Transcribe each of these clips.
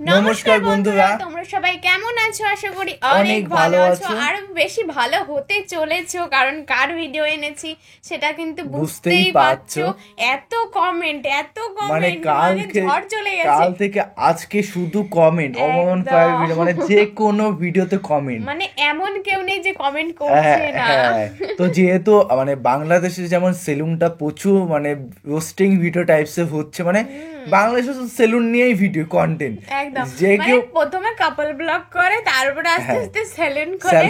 নমস্কার বন্ধুরা, তোমরা সবাই কেমন আছো? আশা করি অনেক অনেক ভালো ভালো আছো। আছো, আর বেশি ভালো হতে চলেছো, কারণ কার ভিডিও এনেছি সেটা কিন্তু বুঝতেই পারছো। এত কমেন্ট মানে ঝড় চলে গেছে। কাল থেকে আজকে শুধু কমেন্ট, অমন একদম। ভিডিও, মানে যে কোনো ভিডিওতে কমেন্ট। মানে এমন কেউ নেই যে কমেন্ট করছে না। তো যেহেতু মানে বাংলাদেশে যেমন সেলুনটা প্রচুর মানে রোস্টিং ভিডিও টাইপসের হচ্ছে, মানে বাংলাদেশে সেলুন নিয়েই ভিডিও কন্টেন্ট, একদম, যে মানে কেউ প্রথমে কাপল ব্লগ করে, তারপরে আস্তে আস্তে সেলুন করে।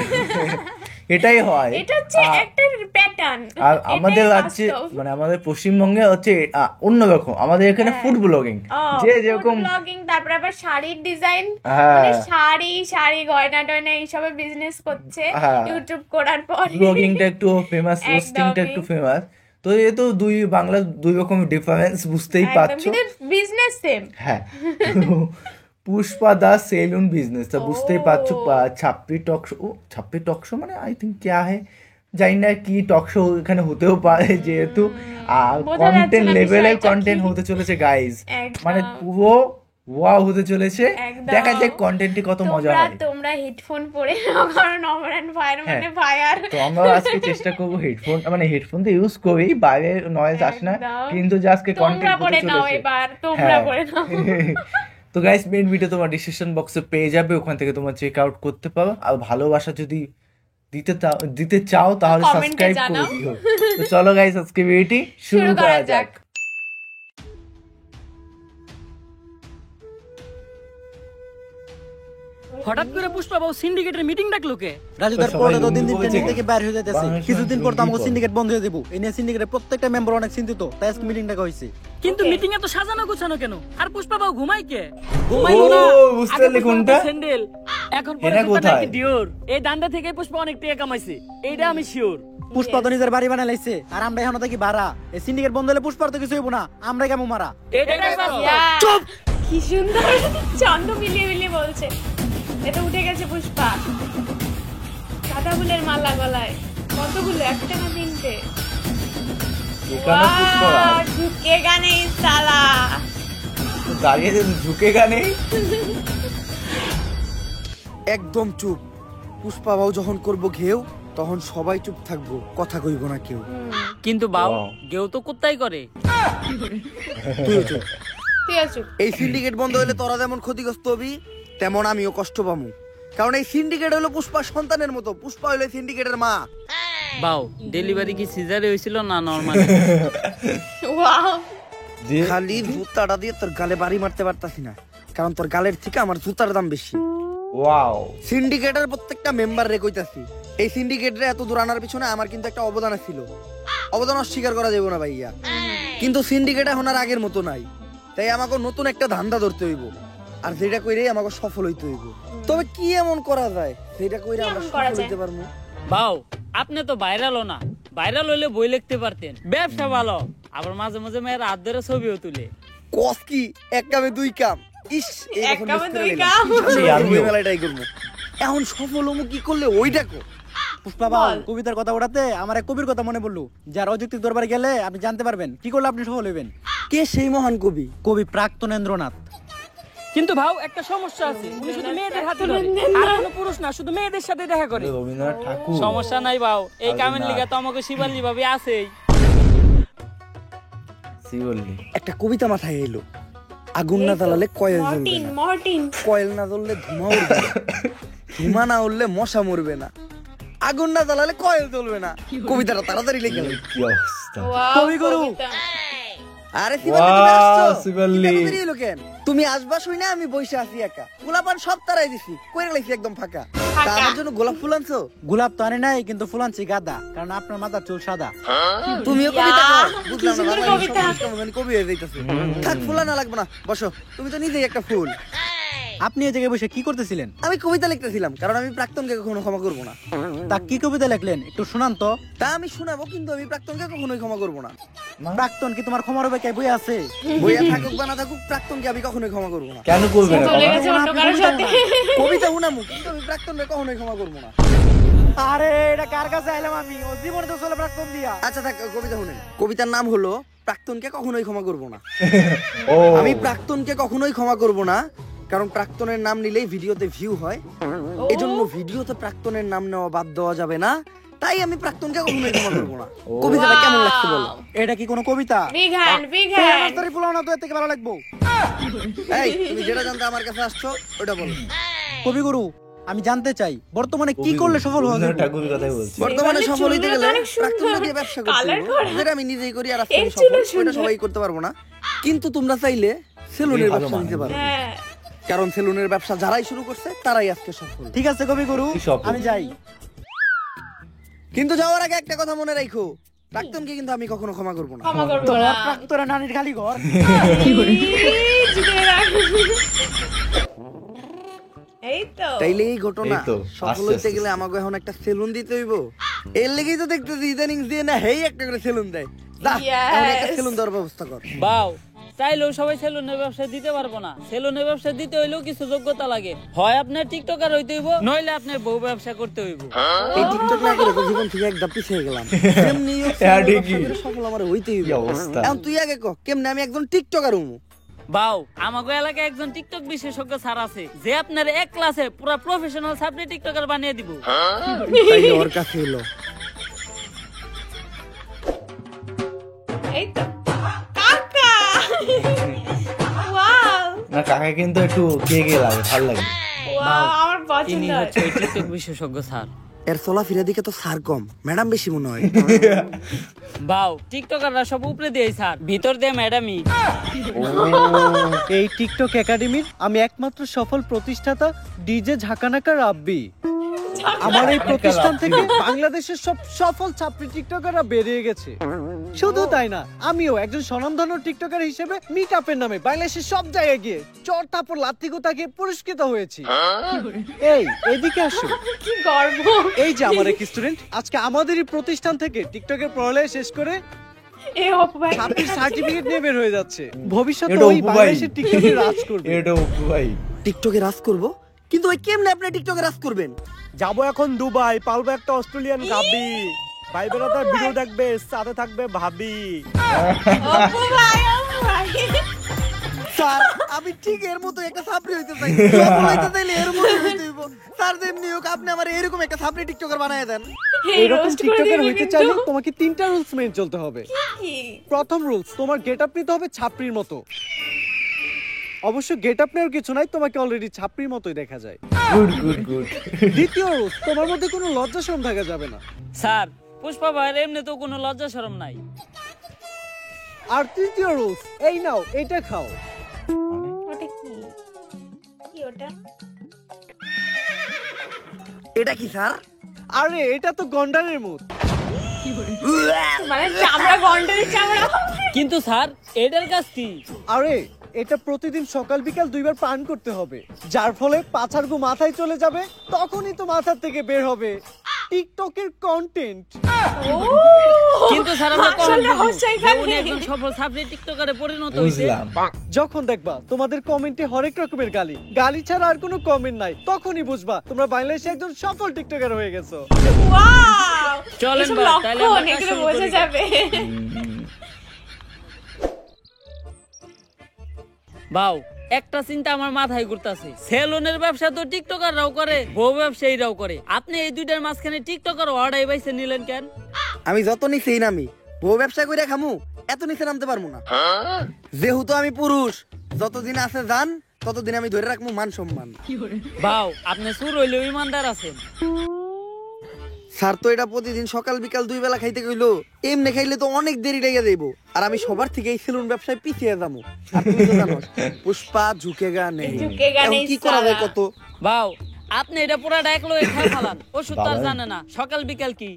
এটাই হয়। এটা হচ্ছে একটা প্যাটার্ন। আর আমাদের রাজ্যে মানে আমাদের পশ্চিমবঙ্গে হচ্ছে অন্যরকম। আমাদের এখানে ফুড ব্লগিং, যে যেরকম ব্লগিং, তারপর আবার শাড়ির ডিজাইন, হ্যাঁ, মানে শাড়ি গয়না টয়না এইসবের বিজনেস করছে ইউটিউব করার পর। ব্লগিংটা একটু ফেমাস, রোস্টিংটা একটু ফেমাস। তো এ তো বাংলা দুই রকম ডিফারেন্স, বুঝতেই পারছো। Business same. হ্যাঁ, পুষ্পা দা সেলুন বিজনেস, তো বুঝতেই পারছো। ছাপ্পি টক শো মানে আই থিঙ্ক ক্যা হে, জানি না কি টক শো এখানে হতেও পারে, যেহেতু কন্টেন্ট লেভেলের কন্টেন্ট হতে চলেছে গাইজ, মানে পুরো ওয়াও হতে চলেছে। দেখা যাক কন্টেন্টে কত মজা হয়। তোমরা হেডফোন পরে নাও, কারণ অমরান ফায়ার মানে ফায়ার। তো আমরা আজকে চেষ্টা করবো হেডফোন তো ইউজ করি, বাইরে নয়েজ আসে না, কিন্তু যে আজকে কন্টেন্ট হতে চলেছে। তোমরা পরে নাও। তো গাইস, মেইন ভিডিও তোমার ডিসক্রিপশন বক্সে পেয়ে যাবে, ওখান থেকে তোমরা চেক আউট করতে পারো। আর ভালোবাসা যদি দিতে চাও তাহলে সাবস্ক্রাইব করে দিও। তো চলো গাইস, আজকে ভিডিওটি শুরু করা যাক। হঠাৎ করে পুষ্পা বাবু সিন্ডিকেটের মিটিং ডাকলো কে? রাজু তার পরে তো দিন দিন ট্রেনিং থেকে বাইর হয়ে যাইতেছে, কিছুদিন পর তো আমাকে সিন্ডিকেট বন্ধ হয়ে দেবো। এই নিয়ে সিন্ডিকেটের প্রত্যেকটা মেম্বার অনেক চিন্তিত, তাই আজকে মিটিং ডাকা হয়েছে। কিন্তু মিটিং এ তো সাজানো গোছানো কেন? আর পুষ্পা বাবু ঘুমাই কে? ঘুমাই না। বুঝতে পারলে কোনটা? স্যান্ডেল এখন পরে এটা কোথায়? নাকি ডিওর। এই দান্ডা থেকে পুষ্পা অনেক টাকা কামাইছে, এইটা আমি শিওর। পুষ্পা তো নিজের বাড়ি বানাই লাইছে, আর আমরা এখন থাকি ভাড়া। এই সিন্ডিকেট বন্ধ হলে পুষ্পার তো কিছু হইব না, আমরা কেমন মারা। এটাই বাস্তব। চুপ! কি সুন্দর ছন্দ মিলিয়ে মিলিয়ে বলছে। এটা উঠে গেছে পুষ্পা, সাদা ফুলের মালা গলায়। কতগুলো? একটা না তিনটে? এখানে পুষ্পা ঝুঁকেগা নেই সালা। দাঁড়িয়ে ঝুঁকেগা নেই। একদম চুপ। পুষ্পা বাবু যখন করবো ঘেউ, তখন সবাই চুপ থাকবো, কথা কইব না কেউ। কিন্তু বাবু কেউ তো কোত্তাই করে। তুইও চুপ। তুই আছো। এই সিন্ডিকেট বন্ধ হলে তোরা যেমন ক্ষতিগ্রস্ত হবি, তেমন আমিও কষ্ট পাবো। কারণ এই সিন্ডিকেট হলো পুষ্পার সন্তানের মতো, পুষ্পা হলো সিন্ডিকেটের মা। বাউ, ডেলিভারি কি সিজারে হয়েছিল না নরমাল? ওয়াও, খালি জুতাটা দিয়ে তোর গালে বাড়ি মারতে পারতাছি না, কারণ তোর গালের থেকে আমার জুতার দাম বেশি। ওয়াও, সিন্ডিকেটের প্রত্যেকটা মেম্বার রে কইতাছি, এই সিন্ডিকেটরে এত দূর আনার পিছনে আমার কিন্তু একটা অবদান ছিল। অবদান অস্বীকার করা যাবে না ভাইয়া। কিন্তু সিন্ডিকেট এখন আর আগের মতো নাই, তাই আমাকে নতুন একটা ধান্দা ধরতে হইব, আর যেটা কইরেই আমাকে সফল হইতে হইব। তবে কি এমন করা যায় যেটা কইরে আমরা সফল হইতে পারবো? বাউ, আপনি তো ভাইরাল না, ভাইরাল হইলে বই লিখতে পারতেন। ব্যবসা ভালো, আবার মাঝে মাঝে মেয়ের হাত ধরে ছবিও তুলে। কস কি এক কামে দুই কাম। ইস, এই এক কামে দুই কাম। আমি মেলাটাই করব। এখন সফল হমু কি করলে ওইটা কো। পুষ্পা বাবু কবিতার কথা ওঠাতে আমার এক কবির কথা মনে পড়লো, যার অযৌক্তিক দরবারে গেলে আপনি জানতে পারবেন কি করলে আপনি সফল হইবেন। কে সেই মহান কবি? কবি প্রাক্তনেন্দ্রনাথ। কিন্তু ভাও একটা সমস্যা আছে, উনি শুধু মেয়েদের হাতে ধরে, আর কোনো পুরুষ না, শুধু মেয়েদের সাথে দেখা করে। রবীন্দ্রনাথ ঠাকুর। সমস্যা নাই ভাও, এই কামের লিগা তো আমাকে শিবাল্লি ভাবে আছেই। শিবল্লি একটা কবিতা মাথায় এলো, আগুন না জ্বালালে কয়েল জ্বলবে না, কয়েল না জ্বললে ধোঁয়া উঠবে না, ধোঁয়া না উঠলে মশা মরবে না, আগুন না জ্বালালে কয়েল জ্বলবে না। কবিতাটা তাড়াতাড়ি লিখে নে। কি অবস্থা! কবি গুরু, আরে শিবাল্লি তুমি আসবা শুই না, আমি বসে আছি একা, গোলাপান সব তারাই দিছি, কইরা লাইছি একদম ফাঁকা। তার জন্য গোলাপ ফুল আনছো? গোলাপ তো আনি নাই, কিন্তু ফুল আনছি গাদা, কারণ আপনার মাথার চুল সাদা। তুমিও কবিতা কও? বুঝলাম না বাবা, কবি হয়ে যাইতাছে। থাক, ফুল না লাগবে না, বসো। তুমি তো নিজেই একটা ফুল। আপনি এই জায়গায় বসে কি করতেছিলেন? আমি কবিতা লিখতেছিলাম, কারণ আমি প্রাক্তনকে কখনো ক্ষমা করব না। তা কি কবিতা লিখলেন একটু শুনান তো। তা আমি শোনাবো, কিন্তু আমি প্রাক্তনকে কখনোই ক্ষমা করব না। প্রাক্তন কি তোমার ক্ষমার হবে? কে বই আছে? বইয়া থাকুক বা না থাকুক, প্রাক্তনকে আমি কখনোই ক্ষমা করব না। কেন করবে না? কবিতা শুনামু, কিন্তু আমি প্রাক্তনকে কখনোই ক্ষমা করব না। আরে এটা কার কাছে আইলাম আমি? ও জীবনে তো চলে প্রাক্তন দিয়া। আচ্ছা থাক, কবিতা শুনেন। কবিতার নাম হলো প্রাক্তনকে কখনোই ক্ষমা করব না। আমি প্রাক্তনকে কখনোই ক্ষমা করব না, কারণ প্রাক্তনের নাম নিলেই ভিডিওতে ভিউ হয়, এজন্য ভিডিওতে প্রাক্তনের নাম নেওয়া বাদ দেওয়া যাবে না। তাই আমি প্রাক্তনকে কখনোই ক্ষমা করবো না। কবিতাটা কেমন লাগছে বলো? এটা কি কোনো কবিতা? Big hand, big hand. তাড়াতাড়ি বলো না তো, এর থেকে ভালো লাগবো। এই তুমি যেটা জানতে আমার কাছে আসছো ওটা বলো। কবিগুরু, আমি জানতে চাই বর্তমানে কি করলে সফল হওয়া যাবে? ঠাকুরের কথাই বলছি। বর্তমানে সফল হইতে গেলে অনেক সুন্দর। প্রাক্তনকে দিয়ে ব্যবসা করতে কালার হবে, করা। যেটা আমি নিজেই করি আর আজকে আমি এই সফল, ছিল ওটা সুন্দর। সবাই করতে পারবো না। কিন্তু তোমরা চাইলে সেলুনের ভালো ব্যবসা নিতে মানে। পারো, হ্যাঁ, কারণ সেলুনের ব্যবসা যারাই শুরু করছে তারাই আজকে সফল। ঠিক আছে কবিগুরু, কি সফল? আমি যাই। কিন্তু যাওয়ার আগে একটা কথা মনে রাখো, প্রাক্তনকে কিন্তু আমি কখনো ক্ষমা করবো না। ক্ষমা করবো না। প্রাক্তনের নানির খালি ঘর। এই তো তাইলে এই ঘটনা এই তো, সফল আস্তে হইতে আস্তে। গেলে আমাকে এখন একটা সেলুন দিতে হইব। এর লেগেই তো দেখতেছি ইদানিং দিয়ে না হেই একটা করে সেলুন দেয়। যা, Yes. এখন একটা সেলুন দেওয়ার ব্যবস্থা কর। বাও, চাইলেও সবাই সেলুনের ব্যবসা দিতে পারবো না। সেলুনের ব্যবসা দিতে হইলেও কিছু যোগ্যতা লাগে। হয় আপনার টিকটকার হইতে হইব, নইলে আপনার বউ ব্যবসা করতে হইব। এই টিকটক না করে তো জীবন থেকে একদম পিছিয়ে গেলাম। কেমনি ও হ্যাঁ, সেলুনের ঠিকই। ব্যবসা করে সফল আমার হইতেই কি হইব। অবস্থা। এখন তুই আগে ক, কেমনে আমি একজন টিকটকার হমু? বাও, আমাগো এলাকায় একজন টিকটক বিশেষজ্ঞ স্যার আছে, যে আপনার এক ক্লাসে পুরো প্রফেশনাল সাবজেক্ট টিকটকার বানিয়ে দিব। তাইলে ওর কাছে এলো। এই তো কাকা। ওয়াও, না কাকা কিন্তু একটু কে লাগে, ভালো লাগে। ওয়াও, আমার ইনি পছন্দ। হচ্ছে ওই টিকটক বিশেষজ্ঞ স্যার। এর চলাফেরা দিকে তো সার কম, ম্যাডাম বেশি মনে হয়। বাও, টিকটকাররা সব উপরে দিয়ে স্যার, ভিতর দিয়ে ম্যাডামই। এই টিকটক একাডেমির আমি একমাত্র সফল প্রতিষ্ঠাতা ডিজে ঝাঁকানাকা রাব্বি। আমার এই প্রতিষ্ঠান থেকে বাংলাদেশের সব সফল ছাত্রী টিকটকাররা বেরিয়ে গেছে। শুধু তাই না, আমিও একজন স্বনামধন্য টিকটকার হিসেবে মিট আপের নামে বাংলাদেশের সব জায়গায় গিয়ে চর থাপড় লাত্তি গোতাকে পুরস্কৃত হয়েছি। এই এদিকে আসো, কি গর্ব। এই যে আমার এক স্টুডেন্ট আজকে আমাদেরই প্রতিষ্ঠান থেকে টিকটকের পড়ালেখা শেষ করে এ অপু ভাই। ছাত্রীর সার্টিফিকেট নিয়ে বের হয়ে যাচ্ছে। ভবিষ্যতে এটা ওই অপু ভাই। বাংলাদেশের টিকটকে রাজ করবে। এটা অপু ভাই। টিকটকে রাজ করব, কিন্তু ওই কেমনে আপনি টিকটকে রাজ করবেন? যাবো এখন দুবাই, পালবো একটা অস্ট্রেলিয়ান গাবি। ভাই বেড়াদার ভিডিও দেখবে, সাথে থাকবে ভাবি। অপু ভাই, অপু ভাই। স্যার আমি ঠিক এর মতো একটা সাপ্রি হইতে চাই, সফল হইতে চাইলে এর মতো হইতে হইব। স্যার যেমনি হোক আপনি আমার এরকম একটা সাপ্রি টিকটকার বানায় দেন। এই এরকম roast করে টিকটকার দিবি হইতে কিন্তু। চাইলে তোমাকে 3টা রুলস মেনে চলতে হবে। কি? প্রথম রুলস, তোমার গেটআপ নিতে হবে ছাপরির মতো। অবশ্য গেটআপ নেওয়ার কিছু নাই, তোমাকে অলরেডি ছাপরির মতোই দেখা যায়। Good good good. দ্বিতীয় রুলস, তোমার মধ্যে কোনো লজ্জা শরম থাকা যাবে না। স্যার, পুষ্পা ভাইয়ের এমনি তো কোনো লজ্জা শরম নাই। আর তৃতীয় রুলস, এই নাও এটা খাও। ওটা কি? কি ওটা? এটা কি স্যার? আরে এটা তো গন্ডারের মুখ। মানে চামড়া, গন্ডারের চামড়া। কিন্তু স্যার, এটার কাজ কি? আরে এটা প্রতিদিন সকাল বিকাল 2বার পান করতে হবে, যার ফলে পাছার গু মাথায় চলে যাবে, তখনই তো মাথার থেকে বের হবে টিকটকের কন্টেন্ট। ও, কিন্তু স্যার, আমরা কখন আসলে বুঝবো হচ্ছে যে এখানে। উনি একজন সফল সাবজেক্ট টিকটকারে পরিণত হইছে? বুঝলাম। যখন দেখবা তোমাদের কমেন্টে হরেক রকমের গালি গালি ছাড়া আর কোনো কমেন্ট নাই, তখনই বুঝবা তোমরা বাংলাদেশে একজন সফল টিকটকার হয়ে গেছো। ওয়াও। চলেন এসব ভাই, তাহলে আমরা লক্ষণ, কাজ এগুলো শুরু বোঝা করি। যাবে। বাও, একটা চিন্তা আমার মাথায় ঘুরতাছে। সেলুনের ব্যবসা তো টিকটকাররাও করে, বউ ব্যবসায়ীরাও করে। আপনি এই দুইটার মাঝখানে টিকটকার অর্ডার বাইছে নিলেন কেন? আমি যত নিচেই নামি, বউ ব্যবসা করে খামু, এত নিচে নামতে পারবো না। যেহেতু আমি পুরুষ, যতদিন আছে জান ততদিন আমি ধরে রাখবো মান সম্মান। বাও, আপনি সুর হইলেও ইমানদার আছেন। স্যার তো এটা প্রতিদিন সকাল বিকাল 2 বেলা খাইতে কইলো, এমনি খাইলে তো অনেক দেরি লেগে যাইবো, আর আমি সবার থেকে এই সেলুন ব্যবসায় পিছিয়ে যাবো। আর তুই তো জানোস, পুষ্পা ঝুঁকেগা নেই। ঝুঁকেগা এখন নেই কি করা যায় সালা। কত? বাও, আপনি এটা পুরাটা একলো খাই ফালান, ওষুধ তো আর বাবা। জানে না সকাল বিকাল কি।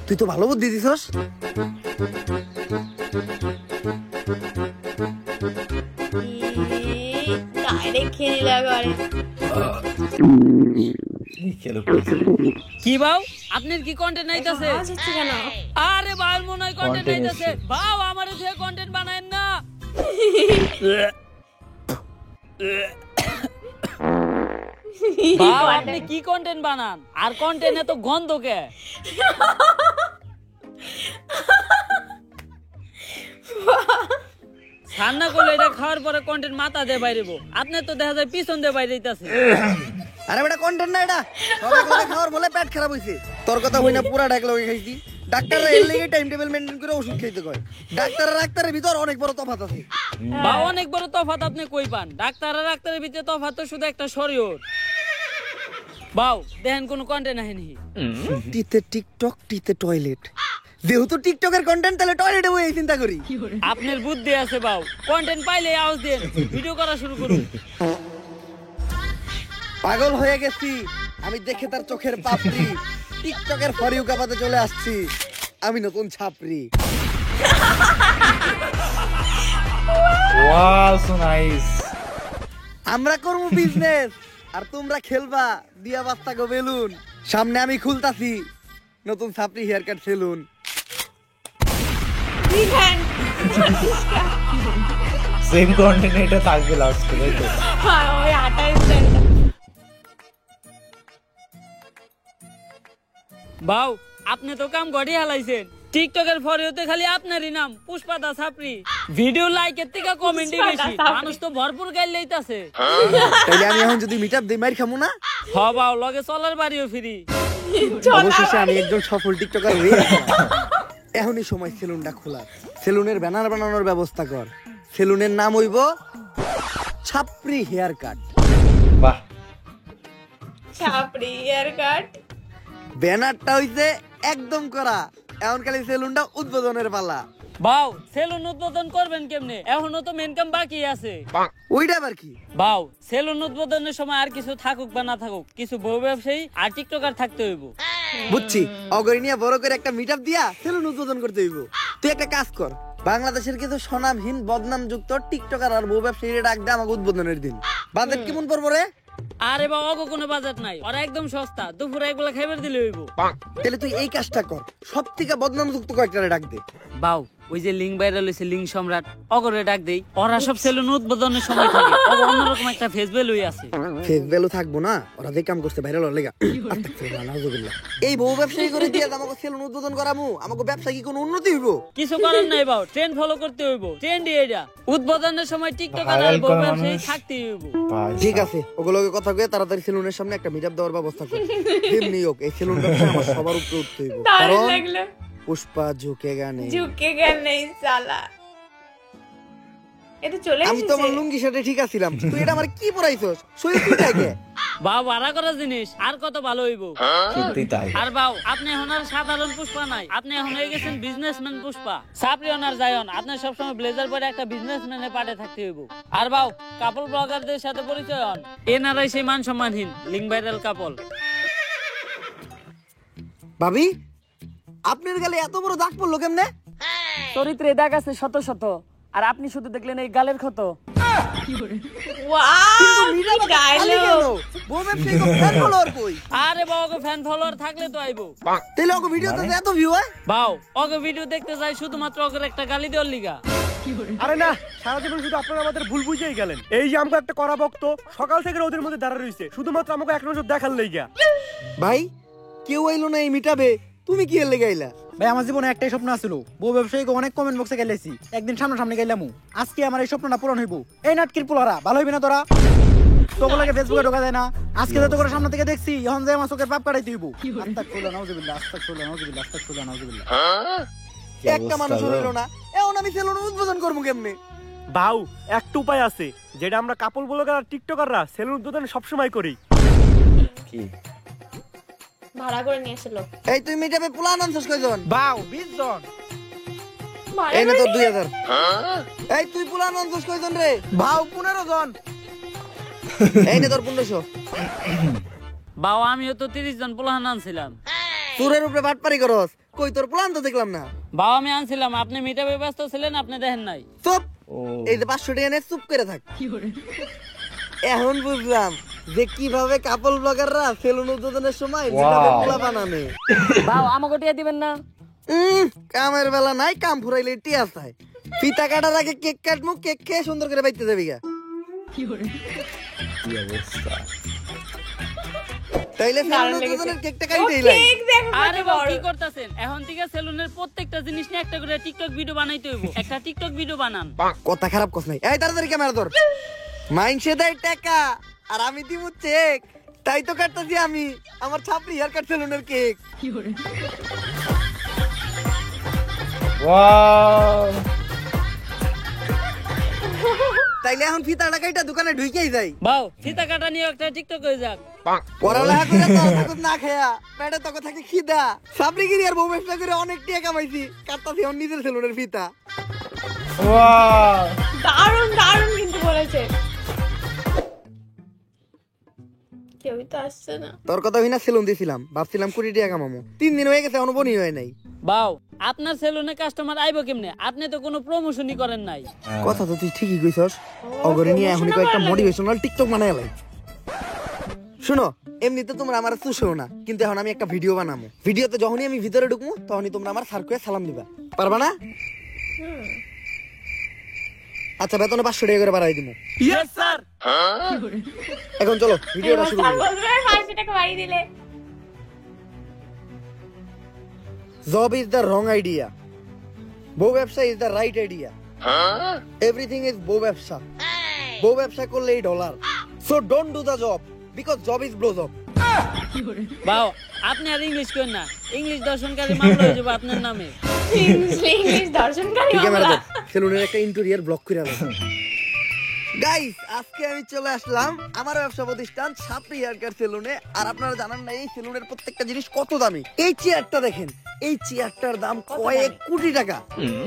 তুই তো ভালো বুদ্ধি দিছস। ডাইরেক্ট খেয়ে নিলা করে। কি বাও, আপনার কি কন্টেন্ট আইতাছে? আওয়াজ হচ্ছে কেন? আরে ভাই, মনে হয় কন্টেন্ট Content আইতাছে। এসছে। বাও, আমারে দিয়ে কন্টেন্ট বানায়েন না। বাও, আপনি কি কন্টেন্ট বানান? আর কন্টেন্ট এত গন্ধ কে? রান্না করলে এটা খাওয়ার পরে কন্টেন্ট মাথা দিয়ে বাইরেবো, আপনি তো দেখা যায় পিছন দিয়ে বাইরে দিতেছে। আরে বেটা কন্টেন্ট না এটা, সবাই করে খাওয়ার বলে পেট খারাপ হইছে। তোর কথা হই না, পুরা ডাকলা হয়ে খাইছি। ডাক্তাররা এর লাগি টাইম টেবিল মেইনটেইন করে ওষুধ খাইতে কয়। ডাক্তারের ভিতর অনেক বড় তফাৎ আছে। বা অনেক বড় তফাৎ আপনি কই পান? ডাক্তারের ভিতরে তফাৎ তো শুধু একটা শরীর। বাউ দেখেন কোন কন্টেন্ট আহেনি। টিতে টিকটক, টিতে টয়লেট। যেহেতু টিকটকের কন্টেন্ট, তাহলে টয়লেটে বই চিন্তা করি। আপনার বুদ্ধি আছে বাউ, কন্টেন্ট পাইলে আওয়াজ দেন, ভিডিও করা শুরু করুন। পাগল হয়ে গেছি আমি দেখে তার চোখের পাপড়ি। টিকটকের ফর ইউ কাপাতে চলে আসছি আমি নতুন ছাপরি। Wow, so nice. আমরা করবো বিজনেস আর তোমরা খেলবা দিয়া বাস্তা গো বেলুন। সামনে আমি খুলতাছি নতুন ছাপরি hair cut salon. Same content এটা থাকবে লাস্ট করে তো। হ্যাঁ, ওই আটার স্টাইলটা। বাউ আপনি তো কাম গড়ি হালাইছেন। টিকটকের ফরিওতে খালি আপনারই নাম পুষ্পা দা ছাপরি। ভিডিও লাইকের থেকে কমেন্টই বেশি, মানুষ তো ভরপুর গাইল লইতাছে। তাইলে আমি এখন যদি মিটআপ দেই মাইর খামু না? হ বাউ লগে চলার বাড়িও ফ্রি। অবশেষে আমি একজন সফল টিকটকার হয়ে গেলাম। এখনই সময় সেলুনটা খোলার। সেলুনের ব্যানার বানানোর ব্যবস্থা কর। সেলুনের নাম হইব ছাপরি হেয়ার কাট। বাহ, ছাপরি হেয়ার কাট। ব্যানারটা হইছে একদম করা। এখন খালি সেলুনটা উদ্বোধনের পালা। বাউ সেলুন উদ্বোধন করবেন কেমনে? এখনো তো মেন কাম বাকি আছে। ওইটা আবার কি? বাউ সেলুন উদ্বোধনের সময় আর কিছু থাকুক বা না থাকুক, কিছু বউ ব্যবসায়ী আর টিকটকার থাকতে হইব। বুঝছি, অগরি নিয়ে বড় করে একটা মিটআপ দিয়া সেলুন উদ্বোধন করতে হইব। তুই একটা কাজ কর, বাংলাদেশের কিছু স্বনামহীন বদনাম যুক্ত টিকটকার আর বউ ব্যবসায়ীরা ডাক দে আমাকে উদ্বোধনের দিন। বাজেট কেমন পড়বো রে? আরে বাবা অগো কোনো বাজেট নাই, ওরা একদম সস্তা, দুপুরে একবেলা খাইবার দিলে হইব। তাহলে তুই এই কাজটা কর, সব থেকে বদনাম যুক্ত কয়েকটা ডাক দে। বাউ ওই যে লিঙ্ক ভাইরাল হইছে, লিঙ্ক সম্রাট, অগরে ডাক দেই। ওরা সব সেলুন উদ্বোধনের সময় থাকে, অগো অন্যরকম একটা ফেস ভ্যালু আছে। ফেস ভ্যালু থাকবো না, ওরা যে কাম করতে ভাইরাল হওয়ার লেগা। নাউজুবিল্লাহ। এই বউ ব্যবসায়ী করে দিয়ে আমাকে সেলুন উদ্বোধন করামু, আমাকে ব্যবসা কি কোনো উন্নতি হইব? কিছু করার নাই বাউ, ট্রেন্ড ফলো করতে হইব। ট্রেন্ডই এটা, উদ্বোধনের সময় টিকটকার আর বউ ব্যবসায়ী থাকতেই হইব। ঠিক আছে, ওগুলোকে কথা কয়ে তাড়াতাড়ি সেলুনের সামনে একটা মিটআপ দেওয়ার ব্যবস্থা কর। এমনি হোক, এই সেলুনটা আমার সবার উপরে উঠতে হইব। দারুণ লাগলো। পুষ্পা ঝুঁকেগা নেই, ঝুঁকেগা নেই সালা। এটা চলে আমি তো আমার লুঙ্গি শার্টে ঠিক আছিলাম, তুই এটা আমার কি পরাইছস? শরীর কি থাকে? বাউ ভাড়া করা জিনিস আর কত ভালো হইব। সত্যি তাই। আর বাউ আপনি এখন আর সাধারণ পুষ্পা নাই, আপনি এখন হয়ে গেছেন বিজনেসম্যান পুষ্পা। সাপরি অনার যায়ন, আপনি সবসময় ব্লেজার পরে একটা বিজনেসম্যানের পাটে থাকতে হইব। আর বাউ কাপল ব্লগারদের সাথে পরিচয় হন, এনারাই সেই মান সম্মানহীন লিঙ্ক ভাইরাল কাপল। ভাবি, আপনার গালে এত বড় দাগ পড়লো কেমনে? চরিত্রে দাগ আছে শত শত, আর আপনি শুধু দেখলেন এই গালের ক্ষত। Wow, dialogue. বউ ব্যবসায়ী কো ফ্যান ফলোয়ার কই? আরে বাউ ওকে ফ্যান ফলোয়ার থাকলে তো আইবো। তাইলে ওকে ভিডিওতে এত ভিউ হয়? বাউ ওকে ভিডিও দেখতে যাই শুধুমাত্র ওকে একটা গালি দেওয়ার লিগা। আরে না, সারা জীবন শুধু আপনারা আমাদের ভুল বুঝেই গেলেন। এই যে আমাকে একটা করা ভক্ত সকাল থেকে ওদের মধ্যে দাঁড়া রইছে শুধুমাত্র আমাকে এক নজর দেখার লাইগা। ভাই, কেউ আইলো না এই মিটাবে, তুমি কি এর লেগে আইলা? ভাই আমার জীবনে একটাই স্বপ্ন আছিল, বউ ব্যবসায়ীকে অনেক কমেন্ট বক্সে গেলেছি, একদিন সামনাসামনি গেলাম। আজকে আমার এই স্বপ্নটা পূরণ হইব। এই নাটকির পোলারা ভালো হইবে না তোরা? তোগুলোকে ফেসবুকে ঢোকা যায় না, আজকে যত করে সামনে থেকে দেখছি, এখন যে আমার চোখের পাপ কাটাইতে হইব। আস্তাগফিরুল্লাহ, নাউজুবিল্লাহ, আস্তাগফিরুল্লাহ, নাউজুবিল্লাহ, আস্তাগফিরুল্লাহ, নাউজুবিল্লাহ। একটা মানুষ হইলো না, এখন আমি সেলুন উদ্বোধন করবো কেমনে? বাউ একটা উপায় আছে, যেটা আমরা কাপল ব্লগার আর টিকটকাররা সেলুন উদ্বোধন সবসময় করি। কি? ভাড়া করে নিয়ে এসেলো। এই তুই মিটাবে প্ল্যান আনছস কয়জন? বাউ 20 জন। এই নে তোর 2000। এই তুই প্ল্যান আনছস কয়জন রে? বাউ 15 জন। এই নে তোর 1500। বাউ আমিও তো 30 জন পোলাহান আনছিলাম। তোরের উপরে বাটপারি করস, কই তোর প্ল্যান তো দেখলাম না। বাউ আমি আনছিলাম, আপনি মিটাবে ব্যস্ত ছিলেন, আপনি দেখেন নাই। চুপ, এই যে 500 টাকা নে, চুপ করে থাক। এখন বুঝলাম যে কিভাবে কাপল ব্লগাররা সেলুন উদ্বোধনের সময় মিটাবে পোলা বানানে। বাউ আমাকে টিয়া দিবেন না? কামের বেলা নাই, কাম ফুরাইলে টিয়া চাই। পিতা কাটার আগে কেক কাটমু, কেক খেয়ে সুন্দর করে বাইতে যাবি গা। কি অবস্থা! তাইলে দারুণ সেলুনের লেগেছে। দুজনের কেকটা ও কাইটেই লাই। কেক দেখো আরে কত বাবা বড়। কি করতেছেন? এখন থেকে সেলুনের প্রত্যেকটা জিনিস নিয়ে একটা করে টিকটক ভিডিও বানাইতে হইব। একটা টিকটক ভিডিও বানান। কথা খারাপ কস নাই। এই তাড়াতাড়ি ক্যামেরা ধর। মাইনসে দেয় টাকা আর আমি দিমু চেক। তাই তো কাটতাছি আমি আমার ছাপড়ি হেয়ার কাট সেলুনের কেক। ওয়াও তাইলে এখন ফিতাটা কাইটা দোকানে ঢুকেই যাই। বাও ফিতা কাটা নিয়ে একটা টিকটক হয়ে যাক। পড়ালেখা করে তোর থাকুক না খেয়া পেটে তোকে থাকে খিদা। ছাপড়িগিরি আর বউ ব্যবসা করে অনেক টাকা কামাইছি। কাটতাছি আমার নিজের সেলুনের ফিতা। ওয়াও দারুণ দারুণ কিন্তু বলেছে। কেউই তো আসছে না। তোর কথা হই না সেলুন দিছিলাম, ভাবছিলাম 20 টাকা কামামু। 3 দিন হয়ে গেছে এখনো বনি হয় নাই। বাও আপনার সেলুনে কাস্টমার আইবো কেমনে? আপনি তো কোনো প্রমোশনই করেন নাই। কথা তো তুই ঠিকই কইছস। অগরে নিয়ে এখনই কয়েকটা মোটিভেশনাল টিকটক বানায় লাই। শুনো, এমনিতে তোমরা আমার চুষো না, কিন্তু এখন আমি একটা ভিডিও বানাবো। ভিডিওতে যখনই আমি ভিতরে ঢুকবো তখনই তোমরা আমার স্যার কয়ে সালাম দিবা, পারবা না? আচ্ছা, বেতনে 500 টাকা করে বাড়াই দিমু। Yes sir. এখন চলো ভিডিওটা শুরু করি। 500 টাকা বাড়ি দিলে। Job is the wrong idea. বউ ব্যবসা is the right idea. Everything is বউ ব্যবসা। বউ ব্যবসা করলেই dollar. So don't do the job because job is blow job. বাও আপনি আর ইংলিশ করেন না। ইংলিশ দর্শনকারী মামলা হয়ে যাবে আপনার নামে। ইংলিশ দর্শনকারী ঠিক আছে মামলা। ম্যাডাম, সেলুনের একটা ইন্টেরিয়র ব্লক করে আলো। গাইস, আজকে আমি চলে আসলাম আমার ব্যবসা প্রতিষ্ঠান ছাপড়ি হেয়ার কাট সেলুনে। আর আপনারা জানেন না এই সেলুনের প্রত্যেকটা জিনিস কত দামি। এই চেয়ারটা দেখেন, এই চেয়ারটার দাম কয়েক কোটি টাকা।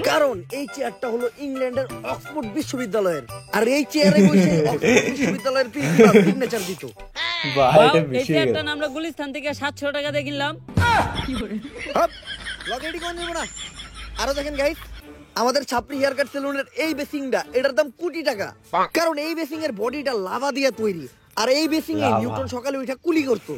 কারণ এই চেয়ারটা হলো ইংল্যান্ডের অক্সফোর্ড বিশ্ববিদ্যালয়ের। আর এই চেয়ারে বসে অক্সফোর্ড বিশ্ববিদ্যালয়ের প্রিন্সিপাল সিগনেচার দিত। ভাই বাও এটা এই বেশি হয়ে চেয়ারটা গেল। আমরা গুলিস্তান থেকে 700 টাকা দিয়ে কিনলাম। হাপ, লগেডি কোন নেব না। আরো দেখেন গাইস, আমাদের ছাপড়ি হেয়ার কাট সেলুনের এই বেসিংটা, এটার দাম কোটি টাকা। কারণ এই বেসিং এর বডিটা লাভা দিয়ে তৈরি। আর এই বেসিং এ লাভা। নিউটন সকালে উঠা কুলি করতো।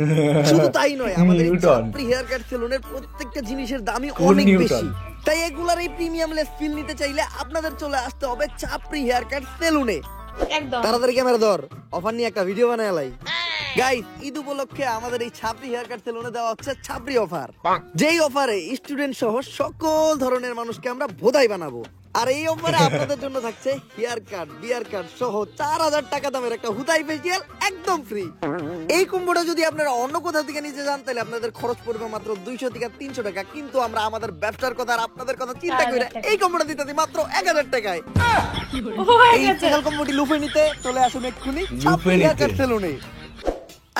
শুধু তাই নয়, আমাদের এই নিউটন। ছাপড়ি হেয়ার কাট সেলুনের প্রত্যেকটা জিনিসের দামই কোন অনেক নিউটন? বেশি। তাই এগুলার এই প্রিমিয়াম লেস ফিল নিতে চাইলে আপনাদের চলে আসতে হবে ছাপড়ি হেয়ার কাট সেলুনে। একদম। তাড়াতাড়ি ক্যামেরা ধর, অফার নিয়ে একটা ভিডিও বানায় লাই। গাইস, ঈদ উপলক্ষে আমাদের এই ছাপড়ি হেয়ার কাট সেলুনে দেওয়া হচ্ছে ছাপড়ি অফার। যেই অফারে স্টুডেন্ট সহ সকল ধরনের মানুষকে আমরা ভোদাই বানাবো। আর এই অফারে আপনাদের জন্য থাকছে হেয়ার কাট, বিয়ার কাট সহ 4000 টাকা দামের একটা হুদাই ফেসিয়াল একদম ফ্রি। এই কম্বোটা যদি আপনারা অন্য কোথাও থেকে নিতে যান তাহলে আপনাদের খরচ পড়বে মাত্র 200 থেকে 300 টাকা। কিন্তু আমরা আমাদের ব্যবসার কথা আর আপনাদের কথা চিন্তা করে 4000 টাকা। এই কম্বোটা দিতে দিই মাত্র 1000 টাকায়। হয়ে এই গেছে। স্পেশাল কম্বোটি লুফে নিতে চলে আসুন এক্ষুনি লুফে ছাপড়ি হেয়ার কাট নিতে। সেলুনে।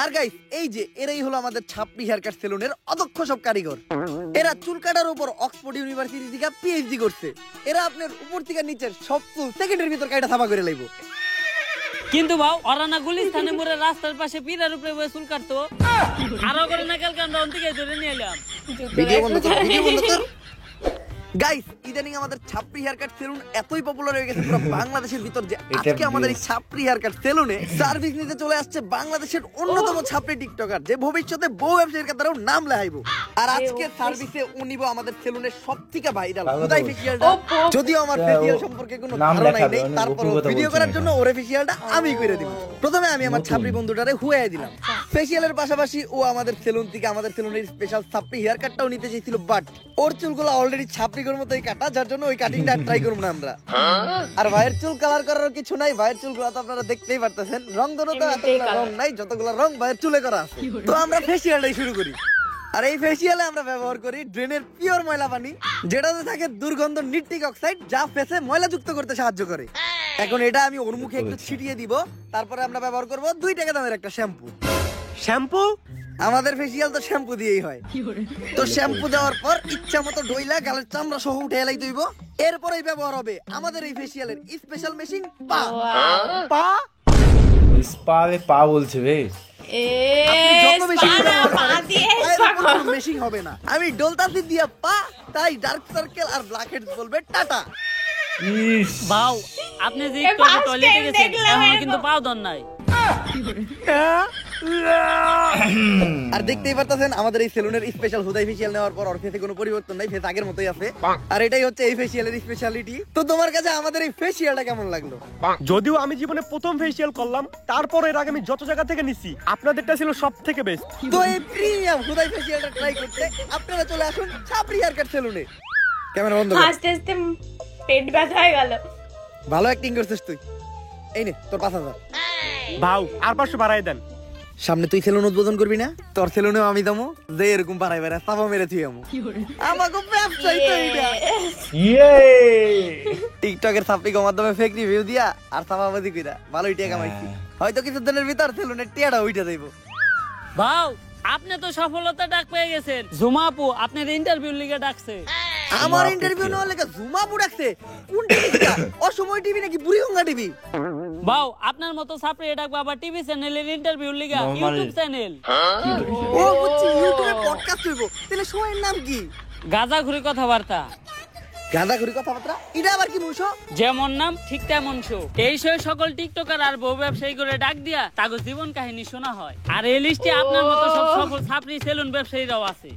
আর গাইস, এই যে এরাই হলো আমাদের ছাপড়ি হেয়ার কাট সেলুনের অদক্ষ সব কারিগর। এরা চুল কাটার উপর অক্সফোর্ড ইউনিভার্সিটি থেকে পিএইচডি করছে। এরা আপনার উপর থেকে নিচের সব চুল সেকেন্ডের ভিতর কাটা সাফা করে লাইবো। কিন্তু বাও অরানা গুলিস্তানে মোরে রাস্তার পাশে পিরার উপরে বসে চুল কাটতো। আরো করে না কালকে আমরা অন্তিকে ধরে নিয়ে এলাম। ভিডিও বন্ধ কর, ভিডিও বন্ধ কর। গাইস, ইদানিং আমাদের ছাপড়ি হেয়ার কাট সেলুন এতই পপুলার হয়ে গেছে পুরো বাংলাদেশের ভিতর যে আজকে আমাদের এই ছাপড়ি হেয়ার কাট সেলুনে সার্ভিস নিতে চলে আসছে বাংলাদেশের অন্যতম ছাপড়ি টিকটকার, যে ভবিষ্যতে বউ ব্যবসায়ীর কাতারেও নাম লেখাইবো। আর আজকে সার্ভিসে ও নিব আমাদের সেলুনের সবথেকে ভাইরাল হুদাই ফেসিয়ালটা। যদিও আমার ফেসিয়াল সম্পর্কে কোনো নাম ধারণা লেখাবে, নেই, অনেক তারপর অভিজ্ঞতা ভিডিও বলছেন করার এটা। জন্য ওরে ফেসিয়ালটা আমি করে দিব। প্রথমে আমি আমার ছাপড়ি বন্ধুটারে হুয়াই দিলাম। ফেসিয়ালের পাশাপাশি ও আমাদের সেলুন থেকে আমাদের সেলুনের স্পেশাল ছাপড়ি হেয়ার কাটটাও নিতে চাইছিল, বাট ওর চুলগুলো অলরেডি ছাপড়ির মতোই কাটা, যার জন্য ওই কাটিংটা ট্রাই করব না আমরা। আর ভাইয়ের চুল কালার করার কিছু নাই, ভাইয়ের চুলগুলো তো আপনারা দেখতেই পারতেছেন। রং ধরো তো এতগুলো রং নাই, যতগুলো রং ভাইয়ের চুলে করা আছে। তো আমরা ফেসিয়ালটাই শুরু করি। আর এই ফেসিয়ালে আমরা ব্যবহার করি ড্রেনের পিওর ময়লা পানি, যেটাতে থাকে দুর্গন্ধ নিট্রিক অক্সাইড, যা ফেসে ময়লা যুক্ত করতে সাহায্য করে। এখন এটা আমি ওর মুখে একটু ছিটিয়ে দিব, তারপরে আমরা ব্যবহার করব 2 টাকা দামের একটা শ্যাম্পু। শ্যাম্পু? আমাদের ফেসিয়াল তো শ্যাম্পু দিয়েই হয়। তো শ্যাম্পু দেওয়ার পর ইচ্ছা মতো ডইলা গালের চামড়া সহ উঠে এলাই দইব। এরপরেই ব্যবহার হবে আমাদের এই ফেসিয়ালের স্পেশাল মেশিন পা। পা? স্পারে পা বলছে বে। আপনি যত বেশি স্পা না, ব্যবহার পা করেন, দিয়ে পায়ের স্পা উপর করো। কোনো মেশিন হবে না। আমি ডলতাছি দিয়া পা, তাই ডার্ক সার্কেল আর ব্ল্যাক হেডস বলবে টাটা। ইস বাও আপনি যে এ একটু first টয়লেটে time গেছেন দেখলাম এখন এরকম। কিন্তু পাও দন নাই। আর দেখতেই পারতেছেন আমাদের এই সেলুনের স্পেশাল হুদাই ফেসিয়াল নেওয়ার পর ওর ফেসে কোনো পরিবর্তন নাই, ফেস আগের মতোই আছে। আর এটাই হচ্ছে এই ফেসিয়ালের স্পেশালিটি। তো তোমার কাছে আমাদের এই ফেসিয়ালটা কেমন লাগলো? যদিও আমি জীবনে প্রথম ফেসিয়াল করলাম, তারপর এর আগে আমি যত জায়গা থেকে নিছি আপনাদেরটা ছিল সবথেকে বেস্ট। তো এই প্রিমিয়াম হুদাই ফেসিয়ালটা ট্রাই করতে আপনারা চলে আসুন ছাপড়ি হেয়ার কাট সেলুনে। ক্যামেরা বন্ধ কর। আস্তে আস্তে পেট ব্যথা হয়ে গেল। ভালো অ্যাক্টিং করছিস তুই। এই নে তোর 5,000। ভাও আর 500 বাড়াই দেন। সামনে তুই সেলুন উদ্বোধন করবি না? তোর সেলুনেও আমি দামো যে এরকম বাড়াই বেড়া চাপা মেরে থুই আমু। আমাকে ব্যবসায়ী তো এটা। টিকটকের সাপ্লিকের মাধ্যমে ফেক রিভিউ দিয়া আর চাপাবাজি কইরা ভালোই টাকা কামাইছি। হয়তো কিছুদিনের ভিতর সেলুনের টিয়াটা উইঠা যাইবো। ভাও আপনি তো সফলতা ডাক পেয়ে গেছেন। ঝুমা আপু আপনার ইন্টারভিউ লিগে ডাকছে। আমার ইন্টারভিউ নেওয়ার লেগে ঝুমা আপু ডাকছে? কোন টিভি? অসময় টিভি নাকি বুড়িগঙ্গা টিভি? ভাও আপনার মতো ছাপড়ি ডাকবো আবার টিভি চ্যানেলের ইন্টারভিউ লিগা, ইউটিউব চ্যানেল। ও বুঝছি, ইউটিউবে পডকাস্ট হইবো। তাহলে শোয়ের নাম কি? গাঁজাখুরি কথাবার্তা। গাঁজাখুরি কথাবার্তা? এটা আবার কি বলছো? যেমন নাম ঠিক তেমন শো। এই শো সকল টিকটকার আর বউ ব্যবসায়ী করে ডাক দিয়া তাগো জীবন কাহিনী শোনা হয়। আর এই লিস্টে আপনার মতো সব সফল ছাপড়ি সেলুন ব্যবসায়ীরাও আছে।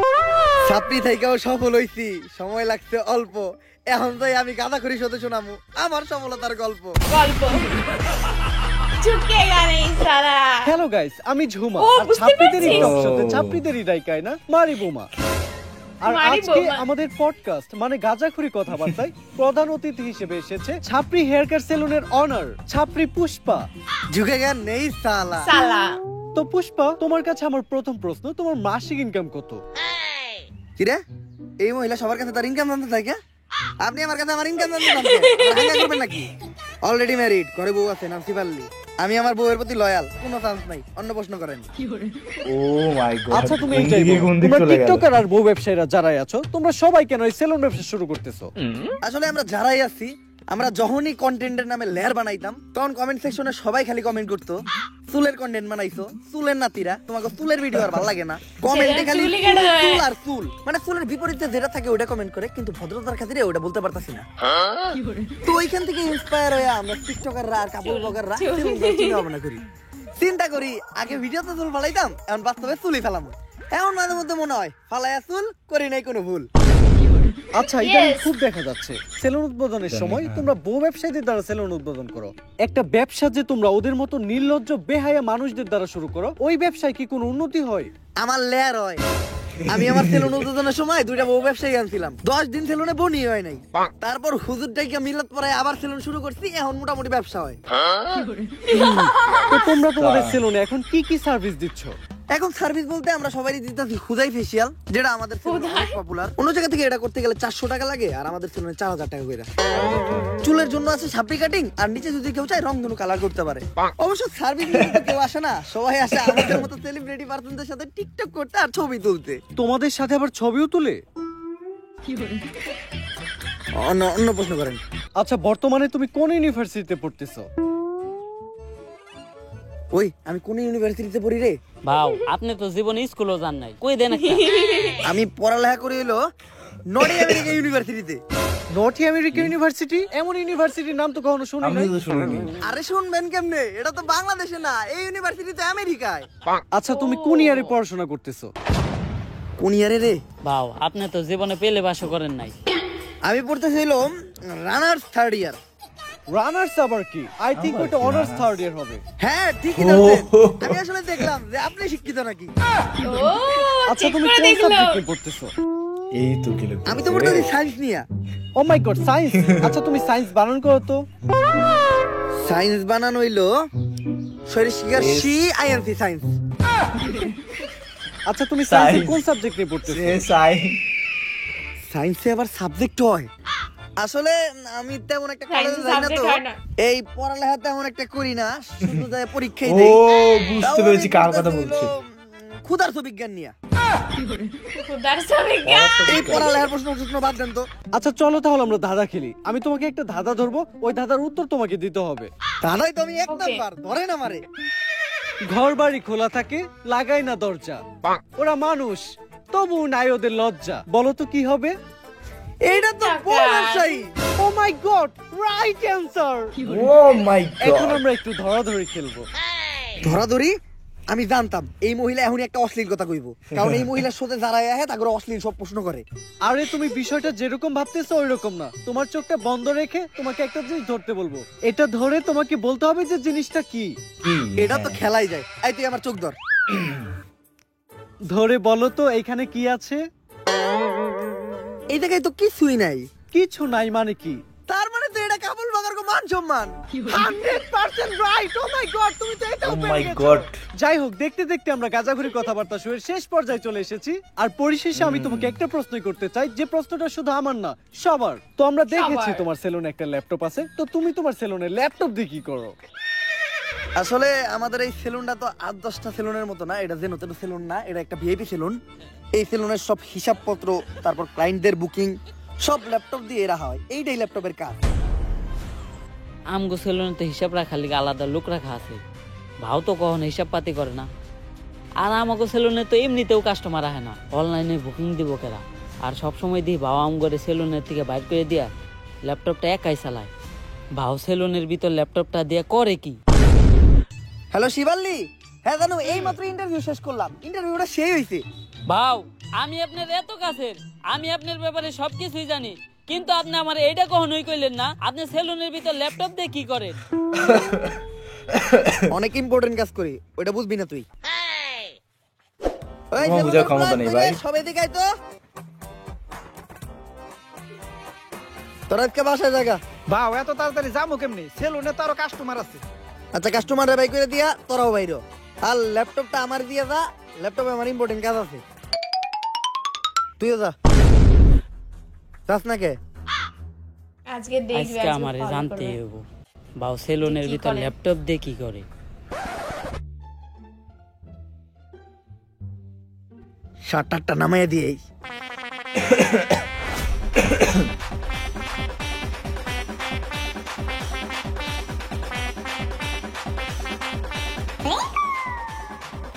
ছাপড়ি থেকেও সফল হইছি, সময় লাগছে অল্প। এখন যাই আমি গাঁজাখুরি সাথে শোনামু আমার সফলতার গল্প। চুপকেগা নেই সারা। হ্যালো গাইস, আমি ঝুমা। ও, আর বুঝতে ছাত্রীদেরই পেরেছি। টক শোতে ছাত্রীদেরই ডাইকায় না মারি বোমা। আর মারি আজকে বোমা। আমাদের পডকাস্ট মানে গাঁজাখুরি কথাবার্তায় প্রধান অতিথি হিসেবে এসেছে ছাপড়ি হেয়ার কাট সেলুনের অনার ছাপড়ি পুষ্পা। ঝুঁকে গেন নেই সালা। সালা। তো পুষ্পা, তোমার কাছে আমার প্রথম প্রশ্ন, তোমার মাসিক ইনকাম কত? কিরে, এই মহিলা সবার কাছে তার ইনকাম জানতে চায় কে? আপনি আমার কাছে আমার ইনকাম জানতে চান? হাঙ্গা করবেন নাকি? অলরেডি ম্যারিড, ঘরে বউ আছে, নাম সিপাল্লি। আমি আমার বউয়ের প্রতি লয়াল, কোনো চান্স নাই। অন্য প্রশ্ন করেন। ও মাই গড। আচ্ছা তুমি এইটাই বলো, তোমরা টিকটকার আর বউ ব্যবসায়ীরা যারাই আছো, তোমরা সবাই কেন এই সেলুন ব্যবসা শুরু করতেছো? আসলে আমরা যারাই আছি, আমরা যখনই কন্টেন্টের নামে লেয়ার বানাইতাম তখন কমেন্ট সেকশনে সবাই খালি কমেন্ট করতো, চুলের কন্টেন্ট বানাইছো, চুলের নাতিরা, তোমাকে চুলের ভিডিও আর ভালো লাগে না। কমেন্টে খালি চুলই কেটে দেবে। চুল আর চুল, মানে চুলের বিপরীতে যেটা থাকে ওটা কমেন্ট করে, কিন্তু ভদ্রতার খাতিরে ওটা বলতে পারতাছি না। তো ওইখান থেকে ইন্সপায়ার হয়ে আমরা টিকটকাররা আর কাপল ব্লগাররা চিন্তা ভাবনা করি। চিন্তা করি আগে ভিডিওতে চুল ফালাইতাম, এখন বাস্তবে চুলই ফেলাম। এখন মাঝে মধ্যে মনে হয় ফালাইয়া চুল করি নাই কোনো ভুল। আচ্ছা, এটা খুব দেখা যাচ্ছে সেলুন উদ্বোধনের সময় তোমরা বউ ব্যবসায়ীদের দ্বারা সেলুন উদ্বোধন করো। একটা ব্যবসা যে তোমরা ওদের মতো নির্লজ্জ বেহায়া মানুষদের দ্বারা শুরু করো, ওই ব্যবসায় কি কোনো উন্নতি হয়? আমার লেয়ার হয়। আমি আমার সেলুন উদ্বোধনের সময় দুইটা বউ ব্যবসায়ী আনছিলাম, 10 দিন সেলুনে বনি হয় নাই। তারপর হুজুরটাকে মিলাত পরে আবার সেলুন শুরু করছি, এখন মোটামুটি ব্যবসা হয়। তো তোমরা তোমাদের সেলুনে এখন কি কি সার্ভিস দিচ্ছ? এখন সার্ভিস বলতে আমরা সবারই দিতেছি হুদাই ফেসিয়াল, যেটা আমাদের সেলুনে অনেক পপুলার। অন্য জায়গা থেকে এটা করতে গেলে 400 টাকা লাগে, আর আমাদের সেলুনে 4000 টাকা করে। চুলের জন্য আছে ছাপড়ি কাটিং, আর নিচে যদি কেউ চায় রংধনু কালার করতে পারে। অবশ্য সার্ভিস নিতে কেউ আসে না, সবাই আসে আমাদের মতো সেলিব্রিটি পার্সনদের সাথে টিকটক করতে আর ছবি তুলতে। তোমাদের সাথে আবার ছবিও তুলে? অন্য প্রশ্ন করেন। আচ্ছা, বর্তমানে তুমি কোন ইউনিভার্সিটিতে পড়তেছো? ওই আমি কোন ইউনিভার্সিটিতে পড়ি রে? ভাও আপনি তো জীবনে স্কুলও যান নাই, কই দেন একটা। আমি পড়ালেখা করি হলো নর্থ আমেরিকা ইউনিভার্সিটিতে। North America university? এমন ইউনিভার্সিটির নাম তো কখনো শুনি নাই। আরে শুনবেন কেমনে, এটা তো বাংলাদেশে না, এই ইউনিভার্সিটি তো আমেরিকায়। আচ্ছা, তুমি কোন ইয়ারে পড়াশোনা করতেছো? কোন ইয়ারে রে? ভাও আপনি তো জীবনে পেলে বাসও করেন নাই। আমি পড়তেছিলাম রানার্স 3rd ইয়ার। রানার্স আবার কি? আই থিংক ওটা অনার্স 3rd ইয়ার হবে। হ্যাঁ ঠিকই ধরছেন। আমি আসলে দেখলাম যে আপনি শিক্ষিত নাকি। ও আচ্ছা, ঠিক তুমি করে কোন দেখলো। সাবজেক্টে পড়তেছো? এই তো কি আমি তো পড়তেছি সায়েন্স নিয়ে। ও মাই গড, সায়েন্স? আচ্ছা, তুমি সায়েন্স বানান করো তো। সায়েন্স বানানো হইলো সরিষিকার সি আইএনসি সায়েন্স। আচ্ছা, তুমি সায়েন্সের কোন সাবজেক্ট নিয়ে পড়তেছো? সায়েন্সে আবার সাবজেক্ট হয়? আসলে আমি তেমন একটা কলেজে Science যাই না, তো subject হয় না। এই পড়ালেখা তেমন একটা করি না, শুধু যাই পরীক্ষাই ও দেই। বুঝতে পেরেছি কার কথা বলছি। ক্ষুধার্ত বিজ্ঞান নিয়ে। ক্ষুধার্ত বিজ্ঞান। এই পড়ালেখার প্রশ্ন বাদ দেন তো। আচ্ছা চলো তাহলে আমরা ধাঁধা খেলি। আমি তোমাকে একটা ধাঁধা ধরবো, ওই ধাঁধার উত্তর তোমাকে দিতে হবে। দাদাই তো আমি এক Okay. নাম্বার ধরে না মারে। ঘর বাড়ি খোলা থাকে, লাগাই না দরজা, ওরা মানুষ তবু নাই ওদের লজ্জা, বলো তো কি হবে? এইটা তো টাকা। বড় ব্যবসায়ী। ও মাই গড, রাইট অ্যানসার। ও মাই এখন গড। আমরা একটু ধরাধরি খেলবো। ধরাধরি? আমি জানতাম এই মহিলা এখনই একটা অশ্লীল কথা কইব, কারণ এই মহিলার সাথে যারা আহে তাকে অশ্লীল সব প্রশ্ন করে। আরে তুমি বিষয়টা যেরকম ভাবতেছো ওইরকম না। তোমার চোখটা বন্ধ রেখে তোমাকে একটা জিনিস ধরতে বলবো, এটা ধরে তোমাকে বলতে হবে যে জিনিসটা কি। এটা তো খেলাই যায়। এই তুই আমার চোখ ধর। ধরে বলো তো এইখানে কি আছে? এই জায়গায় তো কিছুই নাই। কিছু নাই মানে কি? তার মানে তো এটা কাপল বাগার কো মান সম্মান। 100% রাইট। ও মাই গড, তুমি তো এটাও ও পেরে মাই গেছো। গড। যাই হোক, দেখতে দেখতে আমরা গাজাঘুরি কথাবার্তা শুয়ে শেষ পর্যায়ে চলে এসেছি। আর পরিশেষে আমি তোমাকে একটা প্রশ্নই করতে চাই, যে প্রশ্নটা শুধু আমার না, সবার। তো আমরা দেখেছি তোমার সেলুনে একটা ল্যাপটপ আছে, তো তুমি তোমার সেলুনে ল্যাপটপ দিয়ে কি করো? আসলে আমাদের এই সেলুনটা তো 8-10টা সেলুনের মতো না, এটা যে নতুন সেলুন না, এটা একটা ভিআইপি সেলুন। এই সেলুনের সব হিসাবপত্র, তারপর ক্লায়েন্টদের বুকিং সব ল্যাপটপ দিয়ে রাখা হয়। এইটাই ল্যাপটপের কাজ। আমগো সেলুনে তো হিসাব রাখার লিগে আলাদা লোক রাখা আছে, ভাও তো কখনো হিসাব পাতি করে না। আর আমাগো সেলুনে তো এমনিতেও কাস্টমার আহে না, অনলাইনে বুকিং দিব কেরা। আর সবসময় দিই ভাও আমগরে সেলুনের থেকে বাইর করে দিয়া ল্যাপটপটা একাই চালায়। ভাও সেলুনের ভিতর ল্যাপটপটা দিয়ে করে কি? হ্যালো শিবাল্লি, হ্যাঁ জানো এই মাত্র ইন্টারভিউ শেষ করলাম, ইন্টারভিউটা সেই হইছে। ভাও আমি আপনার এত কাছের, আমি আপনার ব্যাপারে সবকিছুই জানি, কিন্তু আপনি আমার এইটা কখনোই কইলেন না আপনি সেলুনের ভিতর ল্যাপটপ দিয়ে কি করেন। অনেক ইম্পর্টেন্ট কাজ করি, ওটা বুঝবি না তুই। ওই তোমার বুঝার ক্ষমতা নেই ভাই। সবাই দিকে আয় তো। তোরা আজকে বাসায় জায়গা। বাও এত তাড়াতাড়ি যাবো কেমনি? সেলুনে তো আরো কাস্টমার আছে। আচ্ছা, কাস্টমাররা বাই করে দিয়া, তোরাও বাইরো। আর ল্যাপটপটা আমার দিয়ে যা, ল্যাপটপে আমার ইম্পর্টেন্ট কাজ আছে। তুইও যা। যাস না কে? আজকে দেখবে, আজকে আমারে জানতে হইব ভাও সেলুনের কি ভিতর করে? ল্যাপটপ দিয়ে কি করে। শার্টটা নামাইয়া দিয়েই।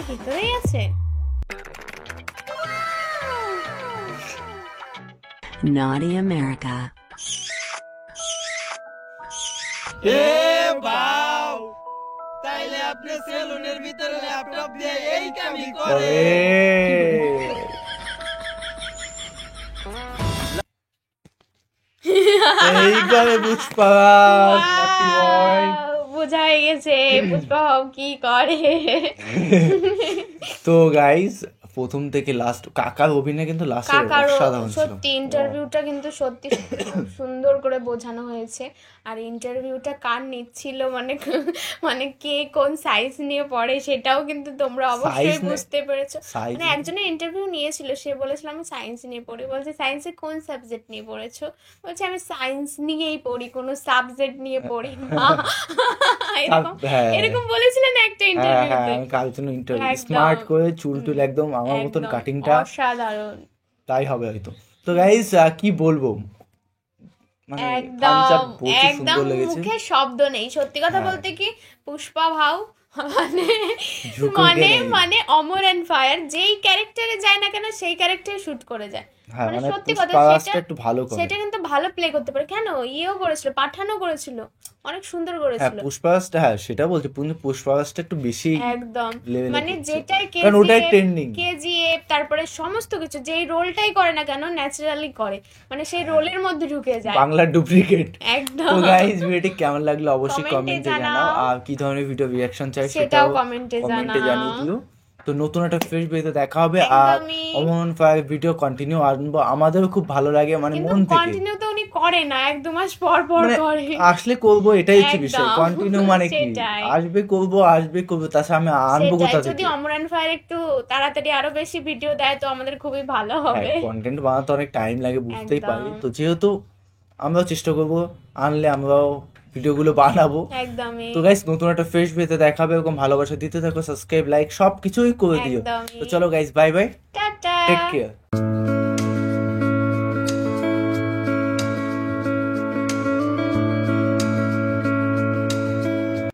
ভিতরেই আছে। Naughty America. তাইলে আপনি সেলুনের ভিতরে ল্যাপটপ দিয়ে এই কামই এই করে পুষ্পা বোঝা হয়ে গেছে পুষ্পা কি করে। তো গাইস, প্রথম থেকে লাস্ট কাকার অভিনয় কিন্তু লাস্টে কাকারও অসাধারণ ছিল। সত্যি ইন্টারভিউটা কিন্তু সত্যি সুন্দর করে বোঝানো হয়েছে। আর ইন্টারভিউটা কার নিচ্ছিল, মানে কে কোন সাইজ নিয়ে পড়ে সেটাও কিন্তু তোমরা অবশ্যই বুঝতে পেরেছো। মানে একজনের ইন্টারভিউ নিয়েছিল, সে বলেছিল আমি সায়েন্স নিয়ে পড়ি। বলছে সায়েন্সে কোন সাবজেক্ট নিয়ে পড়েছো? বলছে আমি সায়েন্স নিয়েই পড়ি, কোনো সাবজেক্ট নিয়ে পড়ি না। এরকম বলেছিলেন একটা ইন্টারভিউতে। হ্যাঁ, কার জন্য ইন্টারভিউ স্মার্ট করে চুল টুল একদম আমার মতন কাটিংটা অসাধারণ, তাই হবে হয়তো। তো গাইস কি বলবো, মানে একদম সুন্দর লেগেছে। মুখে শব্দ নেই। সত্যি কথা বলতে কি পুষ্পা ভাও মানে মানে অমর এন্ড ফায়ার, যেই ক্যারেক্টারে যায় না কেন সেই ক্যারেক্টারে শুট করে যায়। হ্যাঁ, মানে মানে সত্যি কথা, পুষ্পারাজটা একটু ভালো করে। সেটা কিন্তু ভালো প্লে করতে পারে। কেন ইয়েও করেছিল, পাঠানও করেছিল, অনেক সুন্দর হ্যাঁ করেছিল। পুষ্পারাজটা, হ্যাঁ সেটা বলছি, পুষ্পারাজটা একটু বেশি একদম level এ মানে করছে। যেটাই কারণ ওটাই ট্রেন্ডিং। কেজিএফ তারপরে সমস্ত কিছু যেই রোলটাই করে না কেন ন্যাচারালি করে, মানে সেই রোলের মধ্যে ঢুকে যায়। বাংলা ডুপ্লিকেট। একদম। তো গাইস ভিডিওটি কেমন লাগলো অবশ্যই Comment এ কমেন্টে জানাও, আর কি ধরনের ভিডিও রিঅ্যাকশন চাই সেটাও সেটাও কমেন্টে কমেন্টে জানাও। জানিয়ে দিও। তো নতুন একটা ফ্রেশ ভিডিওতে দেখা হবে। আর একদমই। অমন ফায়ার ভিডিও কন্টিনিউ আনবো, আমাদেরও খুব ভালো লাগে, মানে কিন্তু মন থেকে। কন্টিনিউ তো উনি করে না, 1-2 মাস পর পর মানে করে। আসলে করবো, এটাই হচ্ছে একদম। বিষয়। কন্টিনিউ মানে কি, সেটাই। আসবে করবো তাছাড়া আমি আনবো সেটাই, কোথা যদি থেকে? অমরান ফায়ার একটু তাড়াতাড়ি আরো বেশি ভিডিও দেয় তো আমাদের খুবই ভালো হবে। কন্টেন্ট বানাতে অনেক টাইম লাগে, বুঝতেই একদম। পারি। তো যেহেতু আমরাও চেষ্টা করবো, আনলে আমরাও ভিডিওগুলো বানাবো। একদমই। তো গাইস নতুন একটা ফ্রেশ ভিডিওতে দেখাবে, এরকম ভালোবাসা দিতে থাকো, সাবস্ক্রাইব লাইক সব কিছুই করে দিও। একদমই। তো চলো guys, bye bye, tata. Take care.